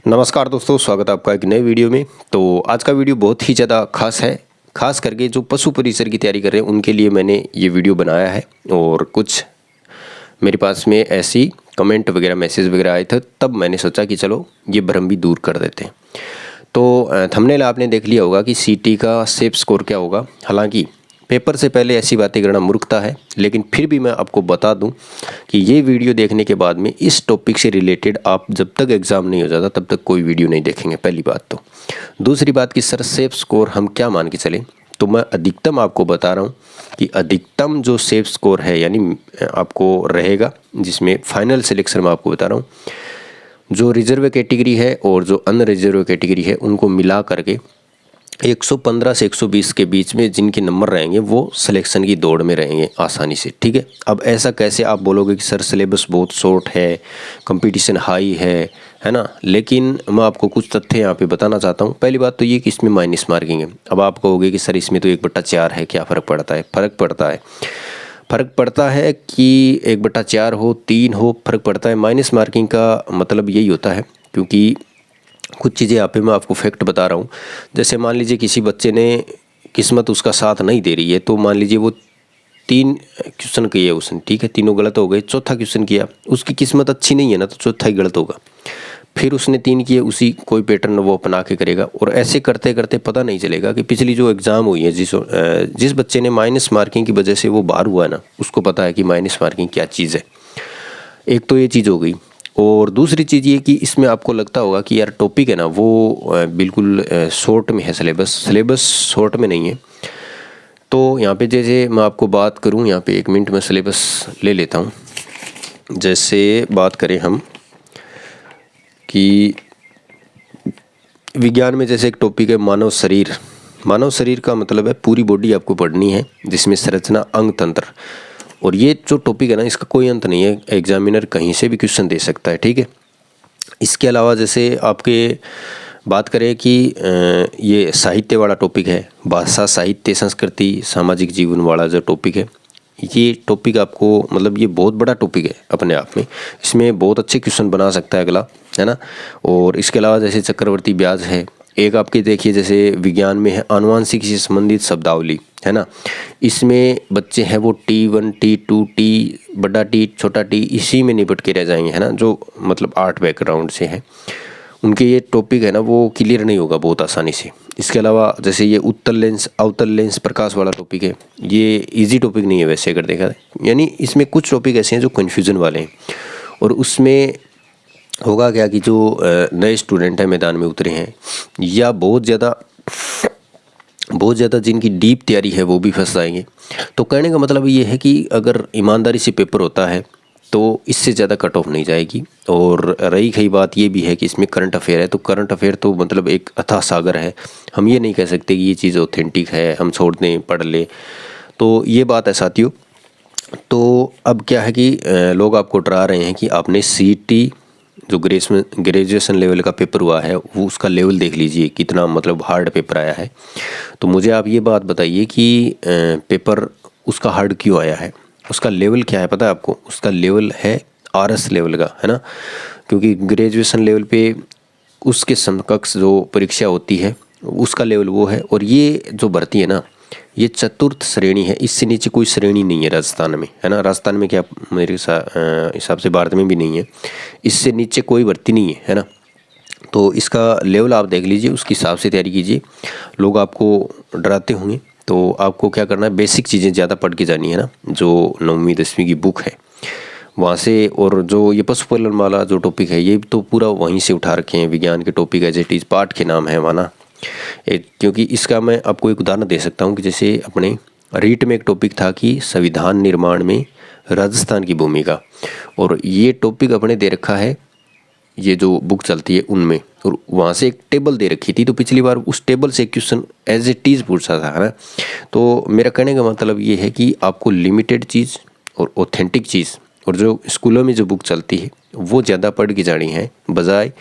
नमस्कार दोस्तों, स्वागत है आपका एक नए वीडियो में। तो आज का वीडियो बहुत ही ज़्यादा खास है, खास करके जो पशु परिसर की तैयारी कर रहे हैं उनके लिए मैंने ये वीडियो बनाया है। और कुछ मेरे पास में ऐसी कमेंट वगैरह मैसेज वगैरह आए थे, तब मैंने सोचा कि चलो ये भ्रम भी दूर कर देते हैं। तो थंबनेल आपने देख लिया होगा कि सीटी का सेफ स्कोर क्या होगा। हालांकि पेपर से पहले ऐसी बातें करना मूर्खता है, लेकिन फिर भी मैं आपको बता दूं कि ये वीडियो देखने के बाद में इस टॉपिक से रिलेटेड आप जब तक एग्ज़ाम नहीं हो जाता तब तक कोई वीडियो नहीं देखेंगे, पहली बात। तो दूसरी बात कि सर सेफ स्कोर हम क्या मान के चलें, तो मैं अधिकतम आपको बता रहा हूँ कि अधिकतम जो सेफ स्कोर है यानी आपको रहेगा, जिसमें फाइनल सिलेक्शन में आपको बता रहा हूँ, जो रिजर्व कैटेगरी है और जो अनरिजर्व कैटेगरी है उनको मिला करके 115 से 120 के बीच में जिनके नंबर रहेंगे वो सिलेक्शन की दौड़ में रहेंगे आसानी से। ठीक है, अब ऐसा कैसे आप बोलोगे कि सर सिलेबस बहुत शॉर्ट है, कंपटीशन हाई है ना। लेकिन मैं आपको कुछ तथ्य यहाँ पे बताना चाहता हूँ। पहली बात तो ये कि इसमें माइनस मार्किंग है। अब आप कहोगे कि सर इसमें तो 1/4 है, क्या फ़र्क पड़ता है? फ़र्क पड़ता है कि 1/4 हो, 3 हो, फ़र्क पड़ता है। माइनस मार्किंग का मतलब यही होता है, क्योंकि कुछ चीज़ें यहाँ पे मैं आपको फैक्ट बता रहा हूँ। जैसे मान लीजिए किसी बच्चे ने किस्मत उसका साथ नहीं दे रही है, तो मान लीजिए वो 3 क्वेश्चन किए उसने, ठीक है, तीनों गलत हो गए, चौथा क्वेश्चन किया, उसकी किस्मत अच्छी नहीं है ना, तो चौथा ही गलत होगा। फिर उसने 3 किए, उसी कोई पैटर्न वो अपना के करेगा, और ऐसे करते करते पता नहीं चलेगा कि पिछली जो एग्ज़ाम हुई है, जिस बच्चे ने माइनस मार्किंग की वजह से वो बाहर हुआ है ना, उसको पता है कि माइनस मार्किंग क्या चीज़ है। एक तो ये चीज़ हो गई। और दूसरी चीज़ ये कि इसमें आपको लगता होगा कि यार टॉपिक है ना वो बिल्कुल शॉर्ट में है, सिलेबस शॉर्ट में नहीं है। तो यहाँ पे जैसे मैं आपको बात करूँ, यहाँ पे 1 मिनट में सिलेबस ले लेता हूँ। जैसे बात करें हम कि विज्ञान में जैसे एक टॉपिक है मानव शरीर का मतलब है पूरी बॉडी आपको पढ़नी है, जिसमें संरचना, अंग, तंत्र। और ये जो टॉपिक है ना, इसका कोई अंत नहीं है, एग्जामिनर कहीं से भी क्वेश्चन दे सकता है। ठीक है, इसके अलावा जैसे आपके बात करें कि ये साहित्य वाला टॉपिक है, भाषा, साहित्य, संस्कृति, सामाजिक जीवन वाला जो टॉपिक है, ये टॉपिक आपको मतलब ये बहुत बड़ा टॉपिक है अपने आप में। इसमें बहुत अच्छे क्वेश्चन बना सकता है अगला, है ना। और इसके अलावा जैसे चक्रवर्ती ब्याज है, एक आपके देखिए जैसे विज्ञान में है आनुवांशिक से संबंधित शब्दावली, है ना। इसमें बच्चे हैं वो T1, T2, T, बड़ा टी, छोटा टी, इसी में निपट के रह जाएंगे, है ना। जो मतलब आर्ट बैकग्राउंड से हैं उनके ये टॉपिक है ना वो क्लियर नहीं होगा बहुत आसानी से। इसके अलावा जैसे ये उत्तल लेंस, अवतल लेंस, प्रकाश वाला टॉपिक है, ये इजी टॉपिक नहीं है वैसे अगर देखा जाए, यानी इसमें कुछ टॉपिक ऐसे हैं जो कन्फ्यूज़न वाले हैं। और उसमें होगा क्या कि जो नए स्टूडेंट हैं, मैदान में उतरे हैं, या बहुत ज़्यादा जिनकी डीप तैयारी है वो भी फंस जाएंगे। तो कहने का मतलब ये है कि अगर ईमानदारी से पेपर होता है तो इससे ज़्यादा कट ऑफ नहीं जाएगी। और रही कई बात ये भी है कि इसमें करंट अफेयर है, तो करंट अफेयर तो मतलब एक अथाह सागर है, हम ये नहीं कह सकते कि ये चीज़ ऑथेंटिक है, हम छोड़ दें पढ़ ले। तो ये बात है साथियों। तो अब क्या है कि लोग आपको डरा रहे हैं कि आपने सीटी जो ग्रेजुएशन लेवल का पेपर हुआ है वो उसका लेवल देख लीजिए कितना मतलब हार्ड पेपर आया है। तो मुझे आप ये बात बताइए कि पेपर उसका हार्ड क्यों आया है, उसका लेवल क्या है पता है आपको? उसका लेवल है RS लेवल का, है ना। क्योंकि ग्रेजुएशन लेवल पे उसके समकक्ष जो परीक्षा होती है उसका लेवल वो है। और ये जो भर्ती है ना, ये चतुर्थ श्रेणी है, इससे नीचे कोई श्रेणी नहीं है राजस्थान में, है ना। राजस्थान में क्या, मेरे हिसाब से भारत में भी नहीं है, इससे नीचे कोई भर्ती नहीं है ना। तो इसका लेवल आप देख लीजिए, उसके हिसाब से तैयारी कीजिए। लोग आपको डराते होंगे, तो आपको क्या करना है, बेसिक चीज़ें ज़्यादा पढ़ के जानी है ना, जो 9वीं 10वीं की बुक है वहाँ से। और जो ये पशुपालन वाला जो टॉपिक है ये तो पूरा वहीं से उठा रखे हैं, विज्ञान के टॉपिक एज इट इज़ पाठ के नाम है वहाँ ना। क्योंकि इसका मैं आपको एक उदाहरण दे सकता हूँ कि जैसे अपने रीट में एक टॉपिक था कि संविधान निर्माण में राजस्थान की भूमिका, और ये टॉपिक अपने दे रखा है ये जो बुक चलती है उनमें, और वहाँ से एक टेबल दे रखी थी। तो पिछली बार उस टेबल से क्वेश्चन एज इट इज़ पूछा था, है ना। तो मेरा कहने का मतलब ये है कि आपको लिमिटेड चीज़ और ऑथेंटिक चीज़ और जो स्कूलों में जो बुक चलती है वो ज़्यादा पढ़ के जानी है, बजाय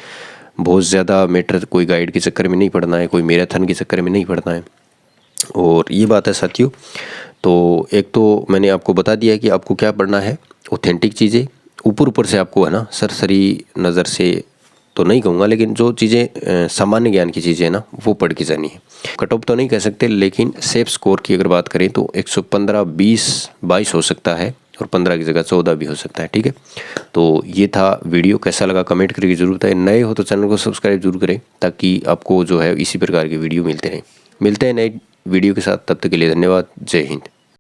बहुत ज़्यादा मैटर कोई गाइड के चक्कर में नहीं पढ़ना है, कोई मैराथन के चक्कर में नहीं पढ़ना है। और ये बात है साथियों। तो एक तो मैंने आपको बता दिया कि आपको क्या पढ़ना है, ऑथेंटिक चीज़ें, ऊपर ऊपर से आपको है ना सरसरी नज़र से तो नहीं कहूँगा, लेकिन जो चीज़ें सामान्य ज्ञान की चीज़ें हैं ना वो पढ़ के जानी है। कट ऑफ तो नहीं कह सकते, लेकिन सेफ स्कोर की अगर बात करें तो 115, 20, 22 हो सकता है और 15 की जगह 14 भी हो सकता है। ठीक है, तो ये था वीडियो। कैसा लगा कमेंट करके जरूर बताएं। नए हो तो चैनल को सब्सक्राइब जरूर करें ताकि आपको जो है इसी प्रकार की वीडियो मिलते रहें। मिलते हैं नए वीडियो के साथ, तब तक के लिए धन्यवाद। जय हिंद।